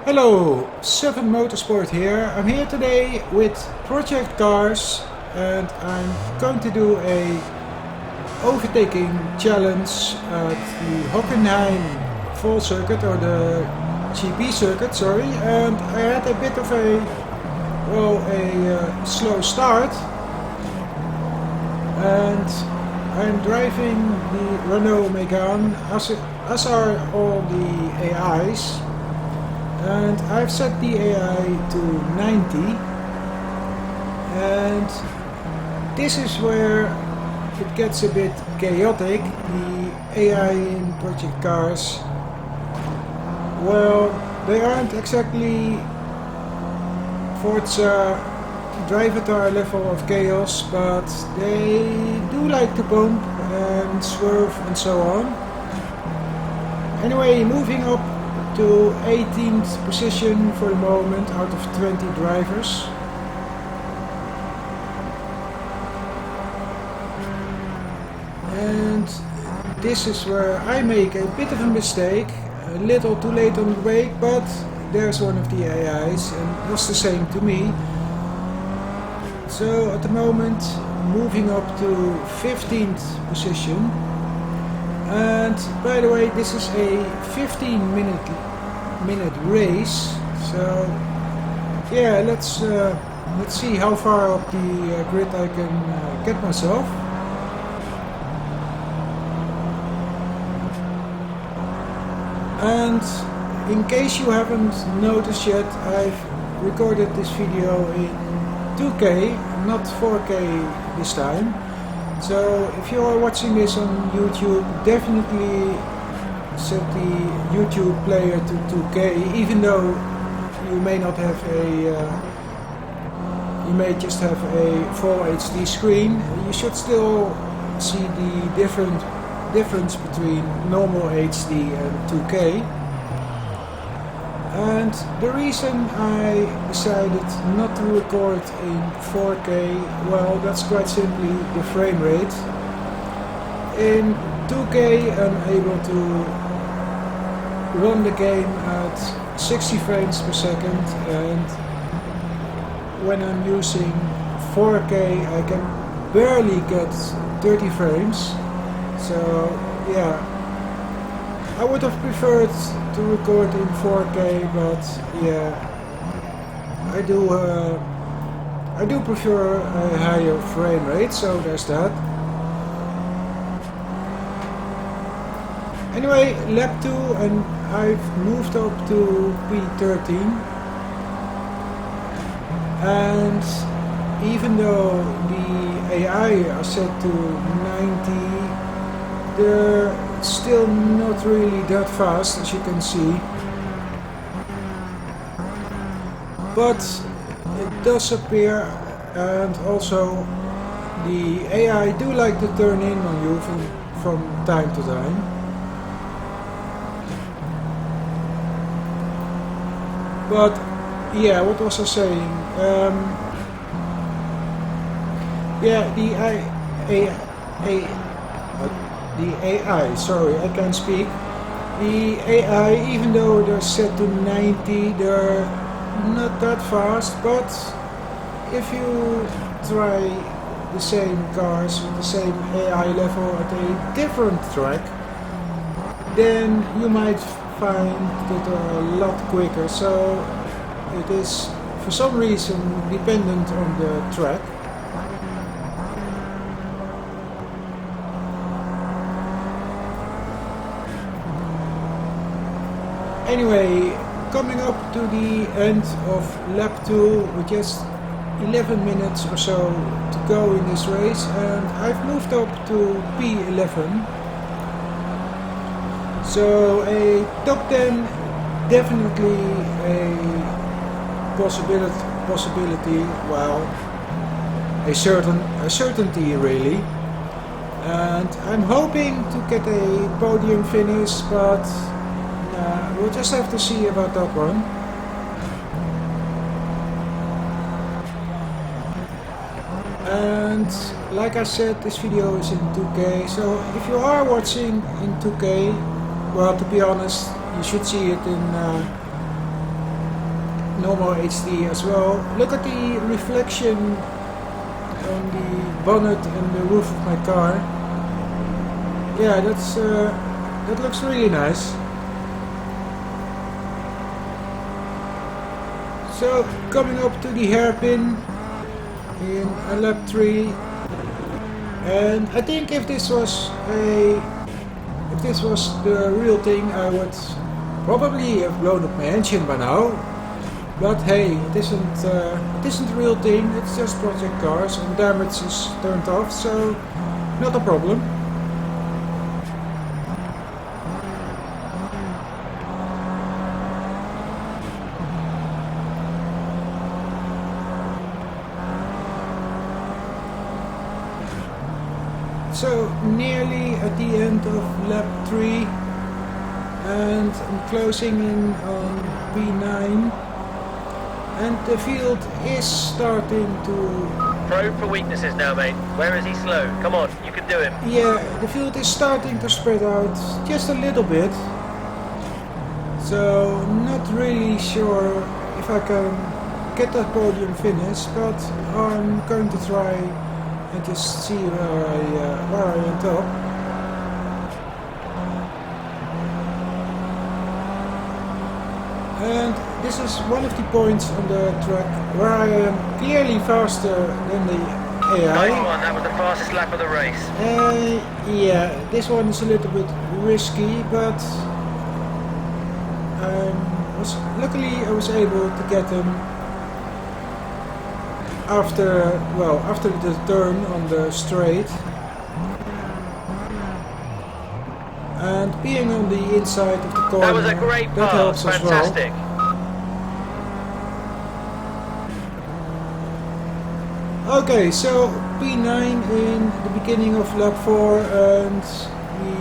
Hello, 7 Motorsport here. I'm here today with project cars and I'm going to do a overtaking challenge at the Hockenheim Fall Circuit, or the GP circuit, sorry. And I had a bit of a slow start, and I'm driving the Renault Megane, as are all the AIs. And I've set the AI to 90, and this is where it gets a bit chaotic. The AI in project cars, well, they aren't exactly Forza drive-at-our level of chaos, but they do like to bump and swerve and so on. Anyway, moving up to 18th position for the moment out of 20 drivers. And this is where I make a bit of a mistake, a little too late on the brake, but there's one of the AIs and it was the same to me. So at the moment moving up to 15th position. And by the way, this is a 15-minute race, so yeah, let's see how far up the grid I can get myself. And in case you haven't noticed yet, I've recorded this video in 2K, not 4K this time. So if you are watching this on YouTube, definitely set the YouTube player to 2K, even though you may not have you may just have a full HD screen. You should still see the difference between normal HD and 2K. And the reason I decided not to record in 4K, well, that's quite simply the frame rate. In 2K I'm able to run the game at 60 frames per second, and when I'm using 4K I can barely get 30 frames. So yeah, I would have preferred to record in 4K, but yeah, I do prefer a higher frame rate, so there's that. Anyway, lap 2 and I've moved up to P13, and even though the AI are set to 90, they're still not really that fast, as you can see, but it does appear, and also the AI do like to turn in on you from time to time. But yeah, what was I saying? Yeah, the AI, sorry, I can't speak. The AI, even though they're set to 90, they're not that fast, but if you try the same cars with the same AI level at a different track, then you might find that they're a lot quicker. So it is for some reason dependent on the track. Anyway, coming up to the end of lap 2 with just 11 minutes or so to go in this race, and I've moved up to P11. So a top 10, definitely a possibility, well, a certainty really. And I'm hoping to get a podium finish, but we'll just have to see about that one. And like I said, this video is in 2K, so if you are watching in 2K, well, to be honest, you should see it in normal HD as well. Look at the reflection on the bonnet and the roof of my car. Yeah, that looks really nice. So coming up to the hairpin in lap 3, and I think if this was the real thing, I would probably have blown up my engine by now. But hey, it isn't the real thing. It's just project cars, and damage is turned off, so not a problem. So nearly at the end of lap 3, and I'm closing in on P9, and the field is starting to... Probe for weaknesses now, mate. Where is he slow? Come on, you can do him. Yeah, the field is starting to spread out just a little bit. So not really sure if I can get that podium finish, but I'm going to try and just see where I end up. And this is one of the points on the track where I am clearly faster than the AI. 91, that was the fastest lap of the race. Yeah, this one is a little bit risky, but luckily I was able to get him after the turn on the straight, and being on the inside of the corner, that was a great that pass, helps as fantastic. well. Okay, so P9 in the beginning of lap 4, and the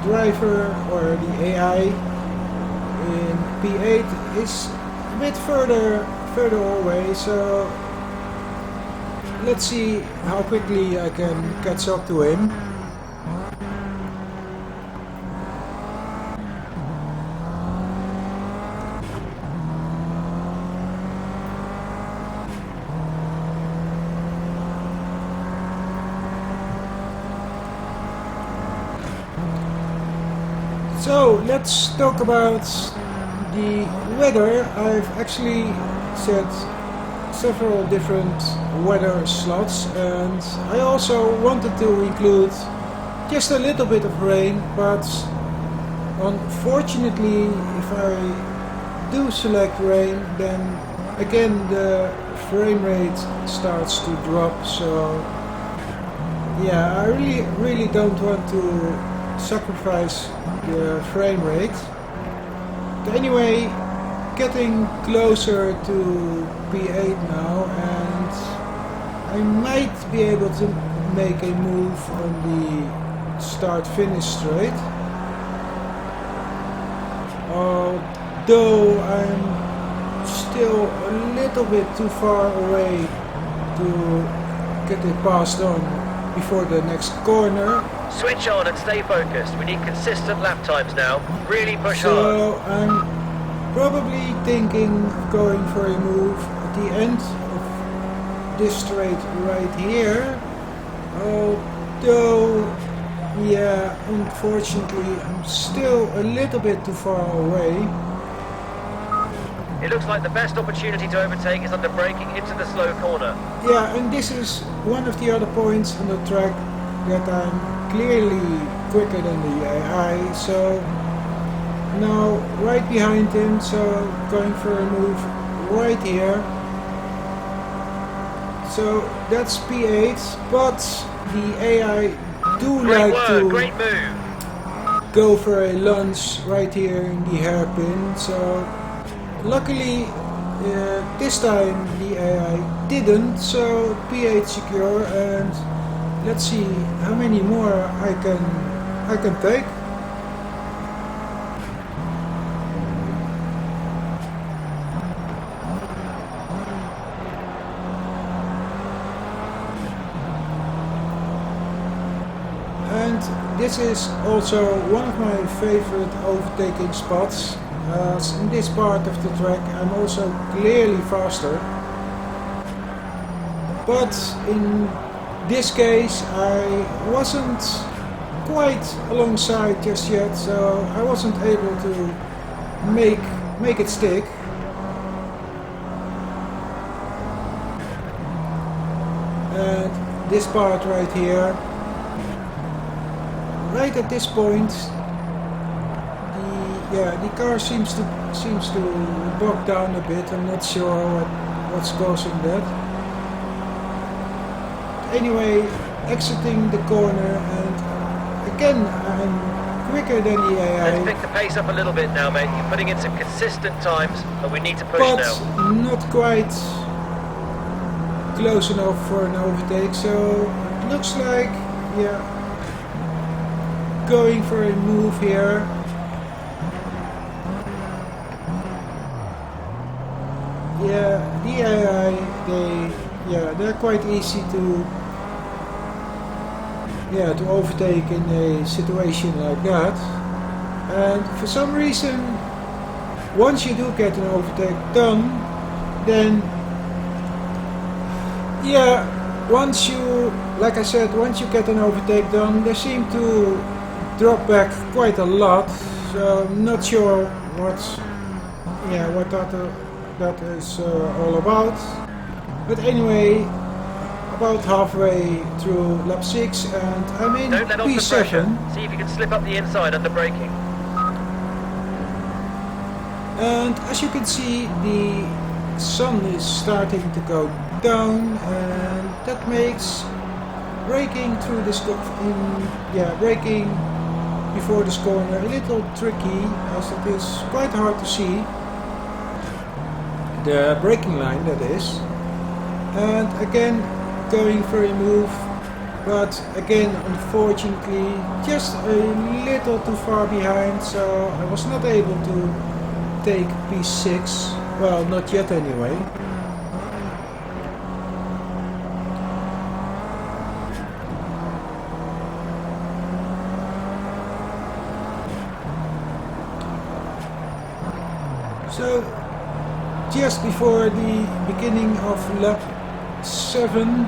driver or the AI in P8 is a bit further away, so let's see how quickly I can catch up to him. So let's talk about the weather. I've actually set several different weather slots, and I also wanted to include just a little bit of rain, but unfortunately if I do select rain, then again the frame rate starts to drop. So yeah, I really don't want to sacrifice the frame rate. But anyway, getting closer to P8 now, and I might be able to make a move on the start-finish straight, although I'm still a little bit too far away to get it passed on before the next corner. Switch on and stay focused. We need consistent lap times now. Really push hard. So I'm probably thinking of going for a move at the end of this straight right here. Although, yeah, unfortunately I'm still a little bit too far away. It looks like the best opportunity to overtake is under braking into the slow corner. Yeah, and this is one of the other points on the track that I'm clearly quicker than the AI, so now right behind him, so going for a move right here. So that's P8, but the AI do Great move. go for a lunge right here in the hairpin. So luckily this time the AI didn't, so P8 secure, and let's see how many more I can take. And this is also one of my favorite overtaking spots. as in this part of the track I'm also clearly faster. But in this case I wasn't quite alongside just yet, so I wasn't able to make it stick. And this part right here, right at this point, the car seems to bog down a bit. I'm not sure what's causing that. Anyway, exiting the corner, and again I'm quicker than the AI. Let's pick the pace up a little bit now, mate. You're putting in some consistent times, but we need to push but now. Not quite close enough for an overtake, so it looks like, yeah, going for a move here. Yeah, the AI, they're quite easy to overtake in a situation like that. And for some reason, once you do get an overtake done, then once you get an overtake done, they seem to drop back quite a lot. So I'm not sure what that is all about. But anyway, about halfway through lap 6 and I'm in Don't let off the pressure. P7. See if you can slip up the inside under braking. And as you can see, the sun is starting to go down, and that makes braking through this braking before this corner a little tricky, as it is quite hard to see the braking line, that is. And again, going for a move, but again unfortunately just a little too far behind, so I was not able to take P6, well, not yet anyway. So just before the beginning of lap 7,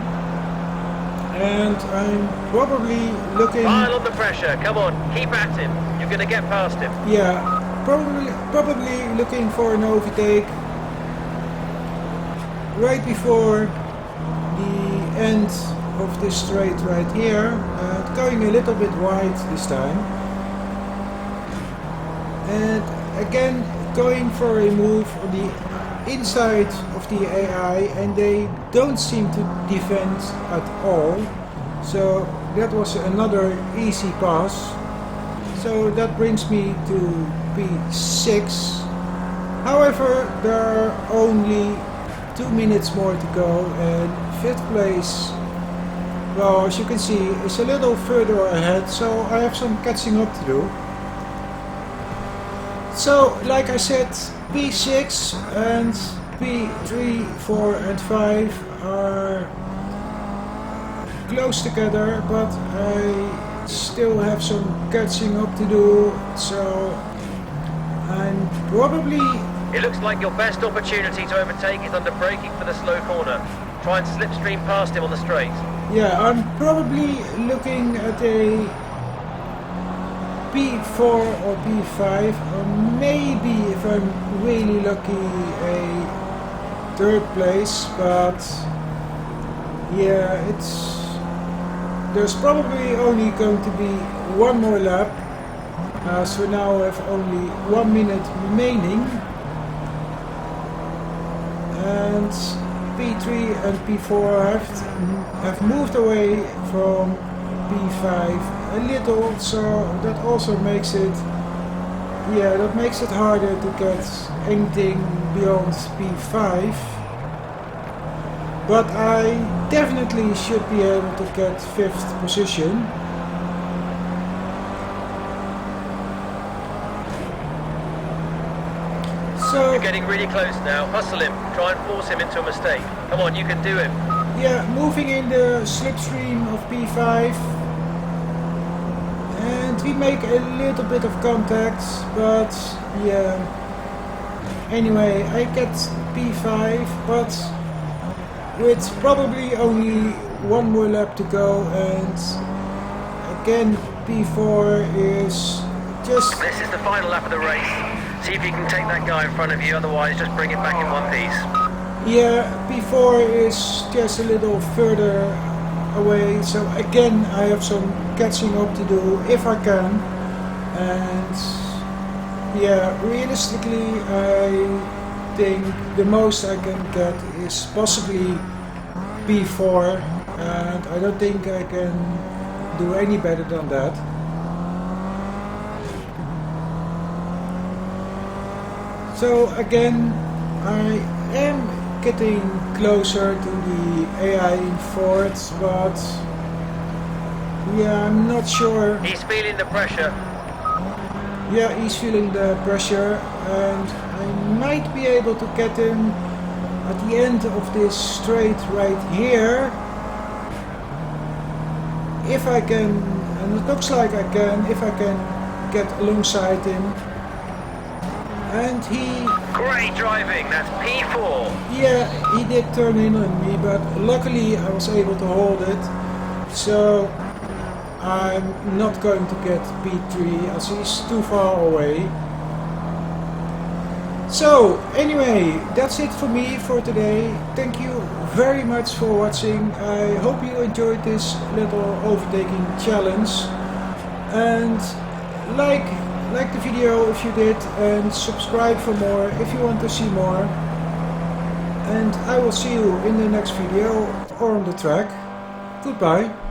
and I'm probably looking... Pile on the pressure, come on, keep at him. You're going to get past him. Yeah, probably looking for an overtake right before the end of this straight right here, going a little bit wide this time. And again, going for a move on the inside of the AI, and they don't seem to defend at all, so that was another easy pass. So that brings me to P6. However, there are only 2 minutes more to go, and 5th place, well, as you can see, is a little further ahead, so I have some catching up to do. So, like I said, P6 and P3, 4 and 5 are close together, but I still have some catching up to do, so I'm probably... It looks like your best opportunity to overtake is under braking for the slow corner. Try and slipstream past him on the straight. Yeah, I'm probably looking at a P4 or P5, or maybe, if I'm really lucky, a 3rd place, but yeah, there's probably only going to be one more lap, so now I have only 1 minute remaining, and P3 and P4 have moved away from P5 a little, so that also makes it harder to get anything beyond P5, but I definitely should be able to get 5th position. So You're getting really close now. Hustle him. Try and force him into a mistake. Come on, you can do him. yeah, moving in the slipstream of P5, and we make a little bit of contact, but yeah, Anyway, I get P5, but with probably only one more lap to go, and again P4 is just... This is the final lap of the race. See if you can take that guy in front of you, otherwise just bring it back in one piece. Yeah, P4 is just a little further away, so again I have some catching up to do if I can. And yeah, realistically I think the most I can get is possibly P4, and I don't think I can do any better than that. So again, I am getting closer to the AI in fourth, but yeah, I'm not sure. He's feeling the pressure. Yeah, he's feeling the pressure, and I might be able to get him at the end of this straight right here. If I can, and it looks like I can, if I can get alongside him. And he... Great driving, that's P4. Yeah, he did turn in on me, but luckily I was able to hold it. So I'm not going to get P3 as he's too far away. So anyway, that's it for me for today. Thank you very much for watching. I hope you enjoyed this little overtaking challenge. And like the video if you did, and subscribe for more if you want to see more. And I will see you in the next video or on the track. Goodbye.